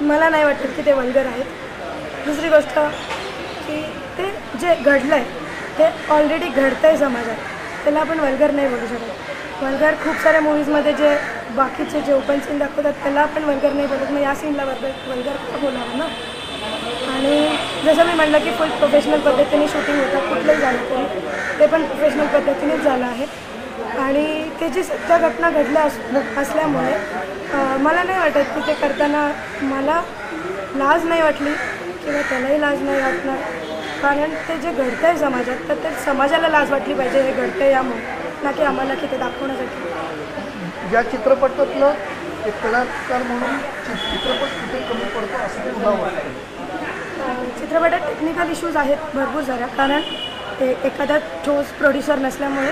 मला नाही वाटत की ते वल्गर आहेत। दुसरी गोष्ट की ते जे घडलं आहे ते ऑलरेडी घडतं आहे समाजात, त्याला आपण वल्गर नाही बोलू शकत। वल्गर खूप साऱ्या मूवीजमध्ये जे बाकीचे जे ओपन सीन दाखवतात त्याला आपण वल्गर नाही बोलत, मग या सीनला वल्गर का बोलावं ना। आणि जसं मी म्हटलं की फुल प्रोफेशनल पद्धतीने शूटिंग होतं, कुठलंही झालं तरी ते पण प्रोफेशनल पद्धतीनेच झालं आहे। आणि ते जी सत्य घटना घडल्या असल्यामुळे मला नाही वाटत की ते करताना मला लाज नाही वाटली किंवा त्यालाही लाज नाही वाटणार, कारण ते जे घडतं आहे समाजात तर ते समाजाला लाज वाटली पाहिजे हे घडतं आहे यामुळे, ना की आम्हाला की ते दाखवण्यासाठी। या चित्रपटातलं एक कलाकार म्हणून चित्रपट कुठे कमी पडतो असं तुला वाटतं? चित्रपटात टेक्निकल इश्यूज आहेत भरपूर साऱ्या, कारण एखादा ठोस प्रोड्युसर नसल्यामुळे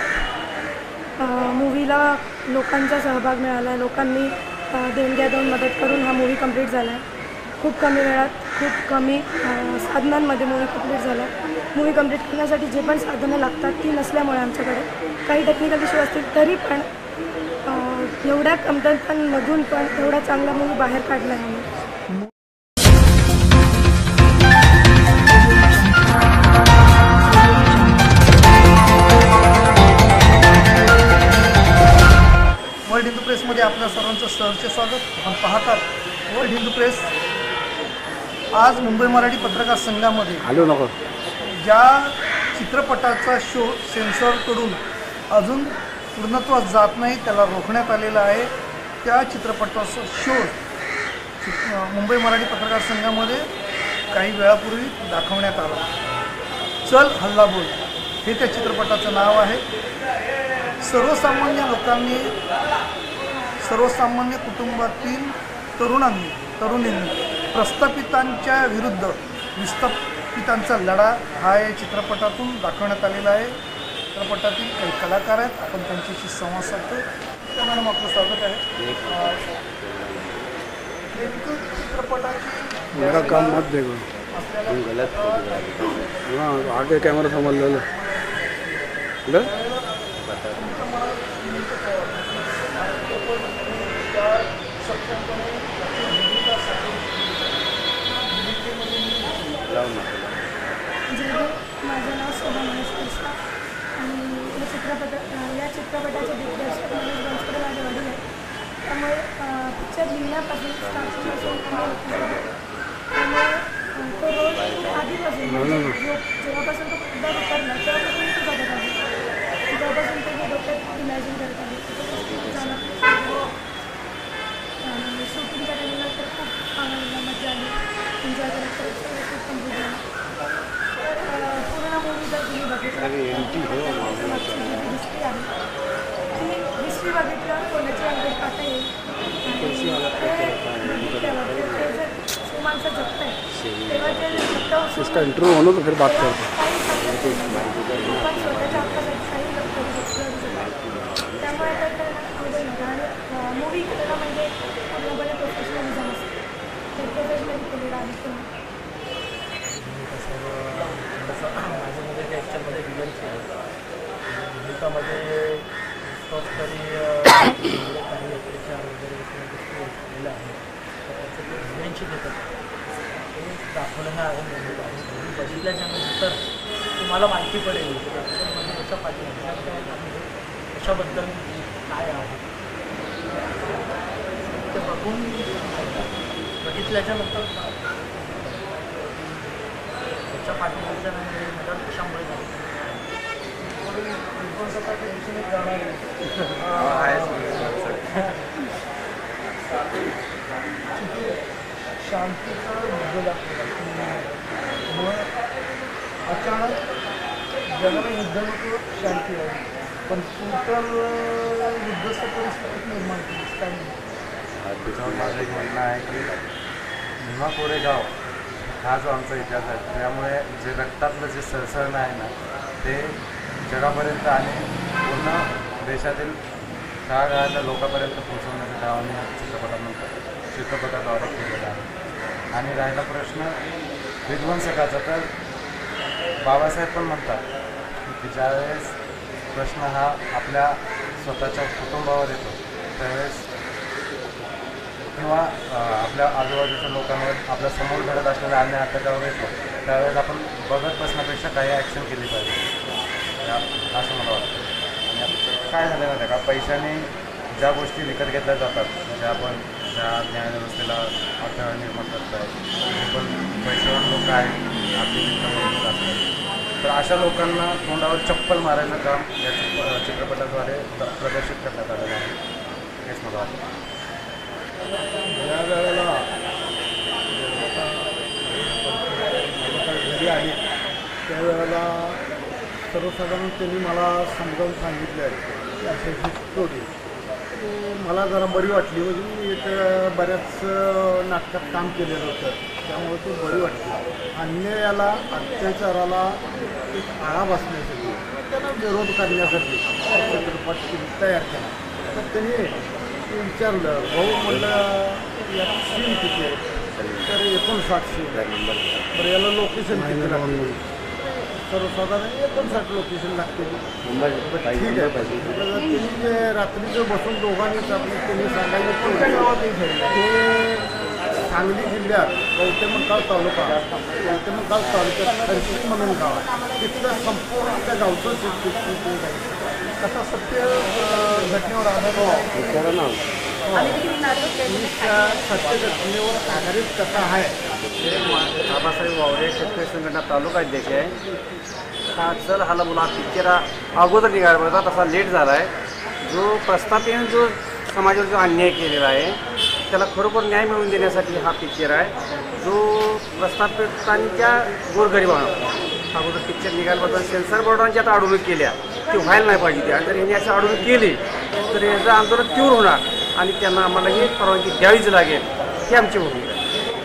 मूवीला लोकांचा सहभाग मिळाला आहे, लोकांनी देणग्या देऊन मदत करून हा मूवी कंप्लीट झाला आहे। खूप कमी वेळात खूप कमी साधनांमध्ये मूवी कंप्लीट झाला। मूवी कंप्लीट करण्यासाठी जे पण साधनं लागतात ती नसल्यामुळे आमच्याकडे काही टेक्निकल इश्यू असतील तरी पण एवढ्या कमतरतांमधून पण एवढा चांगला मूवी बाहेर काढला आहे आम्ही। वर्ल्ड हिंदू प्रेसमध्ये आपल्या सर्वांचं सहर्ष स्वागत। आपण पाहतात वर्ल्ड हिंदू प्रेस। आज मुंबई मराठी पत्रकार संघामध्ये ज्या चित्रपटाचा शो सेन्सॉरकडून अजून पूर्णत्वास जात नाही त्याला रोखण्यात आलेला आहे, त्या चित्रपटाचा शो मुंबई मराठी पत्रकार संघामध्ये काही वेळापूर्वी दाखवण्यात आला। चल हल्ला बोल हे त्या चित्रपटाचं नाव आहे। सर्वसामान्य लोकांनी, सर्वसामान्य कुटुंबातील तरुणींनी प्रस्थापितांच्या विरुद्ध विस्थापितांचा लढा हा या चित्रपटातून दाखवण्यात आलेला आहे। चित्रपटातील काही कलाकार आहेत, आपण त्यांच्याशी संवाद साधतो। त्या मॅडम आपलं स्वागत आहे। चित्रपटाची मेरा काम मत देखो, गलत हाँ आगे कैमरा संभाल लो माझं नाव शोभा महेश आणि या चित्रपटाचे दिग्दर्शक महेश बनसोडे माझे वडील आहेत, त्यामुळे पिक्चर लिहिण्यापासून स्टार्टिंगपासून त्यामुळे तो रोज आधीपासून जेव्हापासून तो पडद्यावर उतरला तेव्हापासून मी तो बघत आहे, तेव्हापासून ते मी डोक्यात इमॅजिन करत आहे आणि शूटिंगच्या टाईमला तर खूप आनंद मजा आली, एन्जॉय करत करत सगळं खूप कम्प्लीट झालं। तर पूर्ण मूवी जर तुम्ही बघितलं हिस्ट्री आहे, ती हिस्ट्री बघितलं कोणाची अंगठी पाहता येईल आणि ते बघितल्यावर ते जर जे माणसं जगत आहे तेव्हा ते इसका इंटरव्यू होना तो फिर बात करते हैं। पण स्वतःच्या हक्कासाठी काही करू शकतो, त्यामुळे तर आवडेल आणि मूवी केलेला म्हणजे पूर्णपणे प्रोफेशनलिझम असतं, ते प्रोफेशनली केलेलं आहे। माझ्यामध्ये ते ॲक्चुअलमध्ये विलन्स आहे, भूमिकामध्ये तरी काही यात्रेच्या वगैरे गोष्टी झालेल्या आहेत, तर त्याचं ते विलनशी घेतात ते दाखवलं आहे। मूवी बघितल्याच्यानंतर तुम्हाला माहिती पडेल की त्याच्यामध्ये त्याच्या पाठीमागे त्याच्याबद्दल काय आहे ते बघून बघितल्याच्यानंतर त्याच्या पाठीमागच्या मदत कशामुळे झाली शांतीचा मुद्दा दाखवला, मग अचानक जगाला युद्ध नको शांती आहे, पण टोटल युद्धस्थ परिस्थिती निर्माण केली काय नाही। त्याच्यावर माझं एक म्हणणं आहे की भीमा कोरेगाव हा जो आमचा इतिहास आहे त्यामुळे जे रक्तातलं जे सरसरण आहे ना ते जगापर्यंत आणि पूर्ण देशातील तळागाळातल्या लोकांपर्यंत पोहोचवण्याचं काम आम्ही चित्रपटाद्वारे केलेलं आहे। आणि राहिला प्रश्न विध्वंसकाचा, तर बाबासाहेब पण म्हणतात की ज्यावेळेस प्रश्न हा आपल्या स्वतःच्या कुटुंबावर येतो त्यावेळेस किंवा आपल्या आजूबाजूच्या लोकांवर आपल्या समोर घडत असलेल्या अन्याय अत्याचारावर येतो त्यावेळेस आपण बघत बसण्यापेक्षा काही ॲक्शन केली पाहिजे असं मला वाटतं. आणि आता काय झालं माहिती आहे का, पैशाने ज्या गोष्टी विकत घेतल्या जातात ज्या न्यायव्यवस्थेला अडथळा निर्माण करत आहेत, जे पण पैशावर लोक आहेत आर्थिक असतात, तर अशा लोकांना तोंडावर चप्पल मारायचं काम या चित्रपटाद्वारे प्रदर्शित करण्यात आलेलं आहे हेच मला वाटतं. ज्या वेळेला घरी आली त्यावेळेला सर्वसाधारण त्यांनी मला समजावून सांगितलं आहे की अशी स्टोरी मला जरा बरी वाटली. म्हणजे मी एक बऱ्याच नाटकात काम केलेलं होतं त्यामुळे ती बरी वाटली. अन्यायाला अत्याचाराला एक आळा बसण्यासाठी त्यांना विरोध करण्यासाठी चित्रपट तयार केला. तर त्यांनी विचारलं भाऊ म्हणलं यात सीन किती आहे, तर 59 सीन तर याला लोकेशन किती लागते, सर्वसाधारण 59 लोकेशन लागते. ठीक आहे त्यांनी जे रात्रीचं बसून दोघांनीच आपण त्यांनी सांगायचं ते सांगली जिल्ह्यात कवटेमंकाळ तालुका कवटेमंकाळ तालुक्यात खरशी म्हणून गाव तिथलं संपूर्ण त्या गावचं कथा सत्य घटनेवर आधारित सत्य घटनेवर आधारित कथा आहे. बाबासाहेब वावरे शेतकरी संघटना तालुका अध्यक्ष आहे. हा चल हाला मुला पिक्चर अगोदर निघायला पाहिजे तसा लेट झाला आहे. जो प्रस्थापित जो समाजावर जो अन्याय केलेला आहे त्याला खरोखर न्याय मिळवून देण्यासाठी हा पिक्चर आहे. जो प्रस्थापितांच्या गोरगरिबांना अगोदर पिक्चर निघायला पाहिजे. सेन्सर बोर्डांची आता अडवणूक केल्या ती व्हायला नाही पाहिजे ती, आणि जर यांनी असं अडवणूक केली तर याचं आंदोलन तीव्र होणार आणि त्यांना आम्हाला ही परवानगी द्यावीच लागेल ही आमची भूमिका आहे.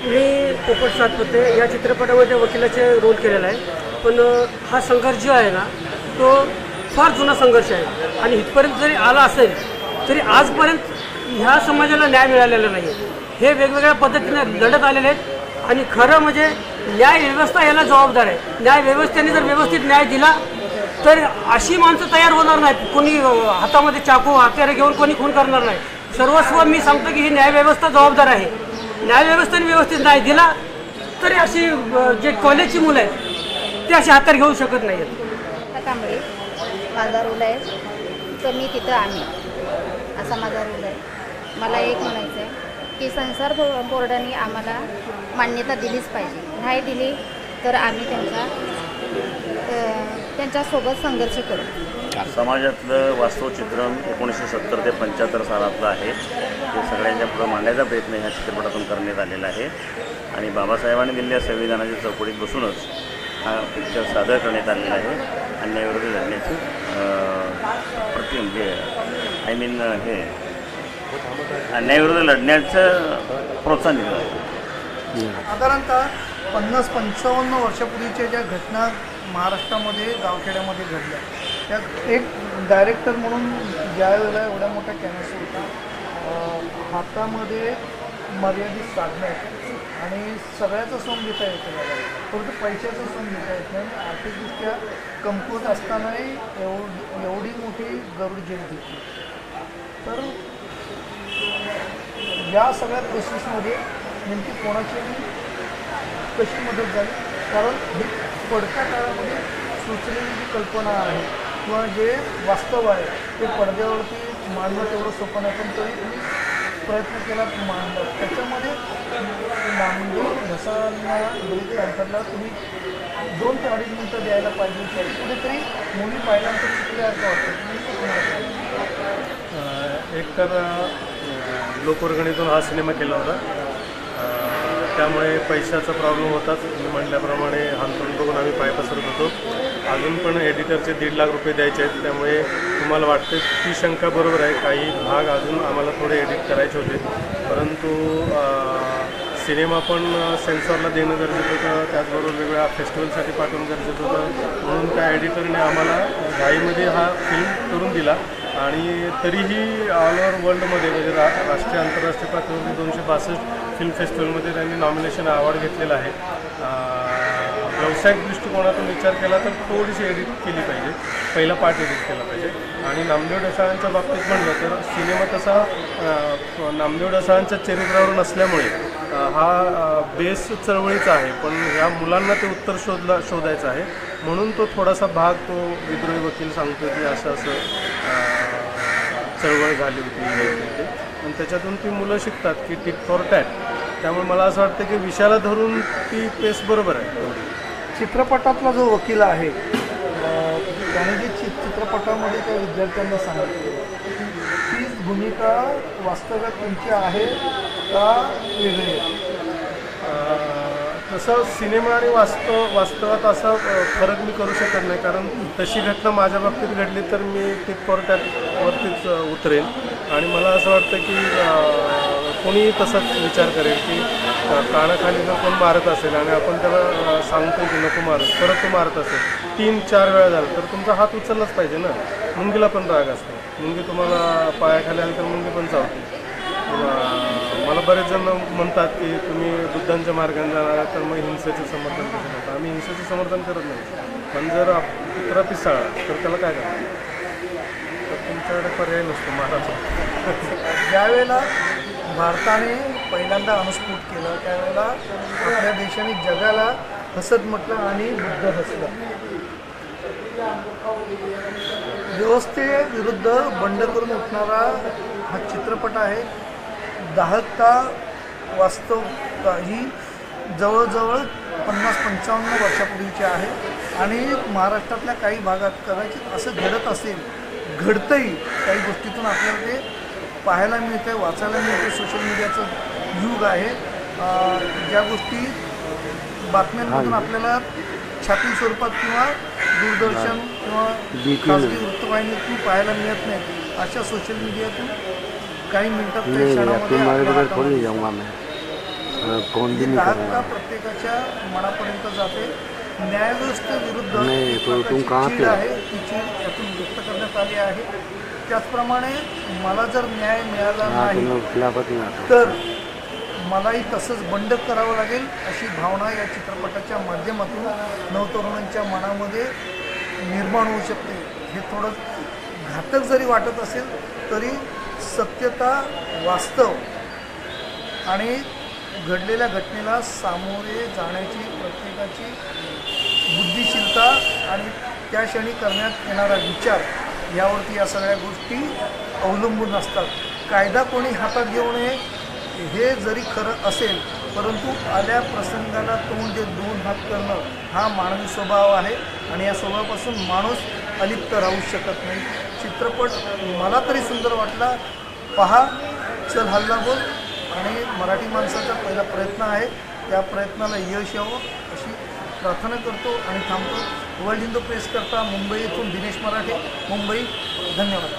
मी पोपट सातपुते या चित्रपटामध्ये वकिलाचे रोल केलेला आहे. पण हा संघर्ष जो आहे ना तो फार जुना संघर्ष आहे आणि इथपर्यंत जरी आला असेल तरी आजपर्यंत ह्या समाजाला न्याय मिळालेला नाही. हे वेगवेगळ्या पद्धतीने लढत आलेले आहेत आणि खरं म्हणजे न्यायव्यवस्था याला जबाबदार आहे. न्यायव्यवस्थेने जर व्यवस्थित न्याय दिला तर अशी माणसं तयार होणार नाहीत. कोणी हातामध्ये चाकू हत्यारे घेऊन कोणी खून करणार नाही. सर्वस्व मी सांगतो की ही न्यायव्यवस्था जबाबदार आहे. न्यायव्यवस्थेने व्यवस्थित न्याय दिला तरी अशी जे कॉलेजची मुलं आहेत ते असे हत्यार घेऊ शकत नाही आहेत. कांबळे माझा रोल आहे तर मी तिथं आम्ही असा माझा रोल आहे. मला एक म्हणायचं आहे की सेन्सर बोर्डाने आम्हाला मान्यता दिलीच पाहिजे. नाही दिली तर आम्ही त्यांच्यासोबत संघर्ष करू. समाजातलं वास्तव चित्रण 1970 ते 75 सालातलं आहे. ते सगळ्यांच्या पुढं मांडण्याचा प्रयत्न ह्या चित्रपटातून करण्यात आलेला आहे आणि बाबासाहेबांनी दिलेल्या संविधानाच्या चौकटीत बसूनच हा पिक्चर सादर करण्यात आलेला आहे. अन्यायाविरोधी लढण्याची म्हणजे हे अन्यायाविरोधी लढण्याचं प्रोत्साहन दिलं आहे. साधारणतः 50-55 वर्षापूर्वीच्या ज्या घटना महाराष्ट्रामध्ये गावखेड्यामध्ये घडल्या त्या एक डायरेक्टर म्हणून ज्या वेळेला एवढ्या मोठ्या कॅनव्हास होता हातामध्ये मर्यादित साधनं आहेत आणि सगळ्याचं सोम घेता येतं मला परंतु पैशाचं सोम घेता येत नाही. आर्थिकदृष्ट्या कमकुवत असतानाही एवढी मोठी गरुड जेल घेतली. तर या सगळ्या प्रोसेसमध्ये नेमकी कोणाची कशी मदत झाली, कारण ही पडत्या काळामध्ये सुचलेली जी कल्पना आहे किंवा जे वास्तव आहे ते पडद्यावरती मांडणं तेवढं सोपं नाही, पण तरी तुम्ही प्रयत्न केला मांडलं. त्याच्यामध्ये नांदेड घसांना बरीच अंतरला तुम्ही 2 ते 2.5 मिनटं द्यायला पाहिजे. कुठेतरी मुली पाहिल्यानंतर शिकल्या असं वाटतं. एक तर लोकवर्गणीतून हा सिनेमा केला होता त्यामुळे पैशाचा प्रॉब्लेम होताच. मी म्हटल्याप्रमाणे हातून बघून आम्ही पाय पसरत होतो. अजून पण एडिटरचे 1.5 लाख रुपये द्यायचे आहेत. त्यामुळे तुम्हाला वाटते ती शंका बरोबर आहे. काही भाग अजून आम्हाला थोडे एडिट करायचे होते परंतु सिनेमा पण सेन्सॉरला देणं गरजेचं होतं. त्याचबरोबर वेगवेगळ्या फेस्टिवलसाठी पाठवणं गरजेचं होतं. म्हणून त्या एडिटरने आम्हाला घाईमध्ये हा फिल्म करून दिला आणि तरीही ऑल ओव्हर वर्ल्डमध्ये म्हणजे राष्ट्रीय आंतरराष्ट्रीय पातळीवरती 262 फिल्म फेस्टिवलमध्ये त्यांनी नॉमिनेशन अवॉर्ड घेतलेला आहे. व्यावसायिक दृष्टिकोनातून विचार केला तर थोडीशी एडिट केली पाहिजे, पहिला पार्ट एडिट केला पाहिजे. आणि नामदेव ढसाळांच्या बाबतीत म्हणलं तर सिनेमा तसा नामदेव ढसाळांच्या चरित्रावर नसल्यामुळे हा बेस चळवळीचा आहे, पण ह्या मुलांना ते उत्तर शोधायचं आहे. म्हणून तो थोडासा भाग तो विद्रोही वकील सांगतो की असं चळवळ झाली होती आणि त्याच्यातून ती मुलं शिकतात की टिट फॉर टॅट. त्यामुळे मला असं वाटतं की विषयाला धरून ती पेस बरोबर आहे. चित्रपटातला जो वकील आहे त्याने जे चित्रपटामध्ये त्या विद्यार्थ्यांना सांगितलं तीच भूमिका वास्तवात तुमची आहे का वेगळी आहे? तसं सिनेमा आणि वास्तवात असा फरक मी करू शकत नाही, कारण तशी घटना माझ्या बाबतीत घडली तर मी टिट फॉर टॅटवरतीच उतरेन. आणि मला असं वाटतं की कोणी तसाच विचार करेल की कानाखाली जर कोण मारत असेल आणि आपण त्याला सांगतो की नको मारत, परत तो मारत असेल 3-4 वेळा झालं तर तुमचा हात उचललाच पाहिजे ना. मुंगीला पण राग असतो, मुंगी तुम्हाला पायाखाली आली तर मुंगी पण चावते. मला बरेच जण म्हणतात की तुम्ही बुद्धांच्या मार्गाने जाणार तर मग हिंसेचं समर्थन कसं करता. आम्ही हिंसेचं समर्थन करत नाही, पण जर कुत्रा पिसाळा तर त्याला काय करणार, तर तुमच्याकडे पर्याय नसतो माराचा. ज्यावेळेला भारताने पहिल्यांदा अणुस्फोट केला त्यावेळेला आपल्या देशाने जगाला हसत म्हटलं आणि बुद्ध हसलं. व्यवस्थेविरुद्ध बंड करून उठणारा हा चित्रपट आहे. दाहकता वास्तवता ही जवळजवळ 50-55 वर्षापूर्वीची आहे आणि महाराष्ट्रातल्या काही भागात कदाचित असं घडत असेल, घडतंही काही गोष्टीतून आपल्याला ते पाहायला मिळतं आहे, वाचायला मिळतं. सोशल मीडियाचं युग आहे. ज्या गोष्टी बातम्यांमधून आपल्याला छापील स्वरूपात किंवा दूरदर्शन किंवा खाजगी वृत्तवाहिनीतून पाहायला मिळत नाही, अशा सोशल मीडियातून काही मिनिटात काही क्षणामध्ये दाहकता प्रत्येकाच्या मनापर्यंत जाते. न्यायव्यवस्थेविरुद्ध चीड आहे ती चीड यातून व्यक्त करण्यात आली आहे. त्याचप्रमाणे मला जर न्याय मिळाला नाही तर मलाही तसंच बंड करावं लागेल अशी भावना या चित्रपटाच्या माध्यमातून नवतरुणांच्या मनामध्ये निर्माण होऊ शकते. हे थोडं घातक जरी वाटत असेल तरी सत्यता, वास्तव आणि घडलेल्या घटनेला सामोरे जाण्याची प्रत्येकाची बुद्धिशीलता आणि त्या क्षणी करण्यात येणारा विचार यावरती या सगळ्या गोष्टी अवलंबून असतात. कायदा कोणी हातात घेऊ नये हे जरी खरं असेल, परंतु आल्या प्रसंगाला तोंड देत 2 हात करणं हा मानवी स्वभाव आहे आणि या स्वभावापासून माणूस अलिप्त राहू शकत नाही. चित्रपट मला तरी सुंदर वाटला. पहा, चल हल्ला बोल आणि मराठी माणसाचा पहिला प्रयत्न आहे, त्या प्रयत्नाला यश यावं अशी प्रार्थना करतो आणि थांबतो. वर्ल्ड हिंदू प्रेस करता मुंबई येथून दिनेश मराठे, मुंबई. धन्यवाद.